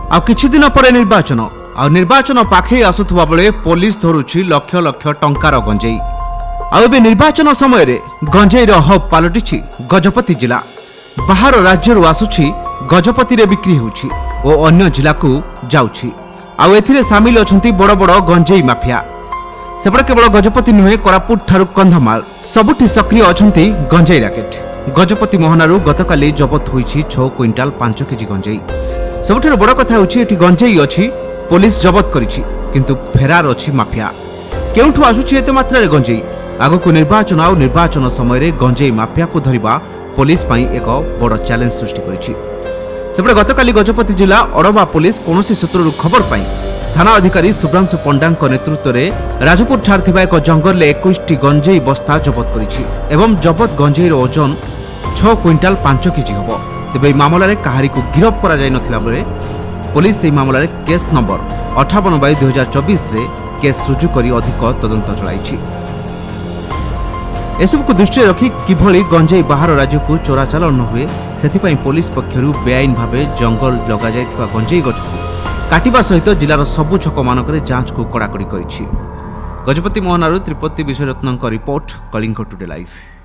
आ किछि दिन पर निर्वाचन पाखे आसुवा बेले पुलिस धरुछि लक्ष लक्ष टंकार गंजेई। आबे निर्वाचन समय रे गंजेईर हब पलटिछि गजपति जिला। बाहर राज्यरू आसुछि गजपति रे बिक्री होछि ओ अन्य जिला को जाउछि। आ एथिरे सामिल अछंती बड़ बड़ गंजेई माफिया। सेपटे केवल गजपति नुहे कोरापुट ठारू कंधमाल सबुठी सक्रिय अछंती गंजेई राकेट। गजपति मोहनारू गतकाली जबत होईछि 6 क्विंटाल 5 केजी गंजेई। सबुठारू बड़ कथा होछि एठी गंजेई अछि पुलिस जबत करिछि किंतु फेरार अछि माफिया। केउठु आसुछि एते मात्रा रे गंजेई? आगकु निर्वाचन आ निर्वाचन समय रे गंजेई माफिया को धरिबा पुलिस पई एक बड़ चैलेंज सृष्टि करिछि। सेपटे गतकाली गजपति जिला अड़वा पुलिस कोनोसी सूत्ररू खबर पाई थाना अधिकारी सुब्रांशु पंडांक नेतृत्व रे राजपुर ठार थिबा एक जंगल ले 21 गंजेई बस्ता जबत करिछि एवं जबत गंजेईर ओजन 6 क्विंटाल 5 केजी हबो। तेबे मामला रे काहारी को गिरफ करा जाय नथिला बेले पुलिस एही मामला रे केस नंबर 58/2024 रे केस रुजु करी अधिक तदंत चलाइछि। एसबु को दृष्टि रखी किभली गंजेई बाहर राज्य को चोराचालान न हुए सेथिपाई पुलिस पक्षरु बेआईन भावे जंगल लगा जायथिबा गंजेई गछ काटिबा सहित जिलार सबु छक मानकरे जांच को कड़ाकड़ी करिछि। गजपति मोहनारू त्रिपति विश्वरत्नक रिपोर्ट, कलिंग टुडे लाइव।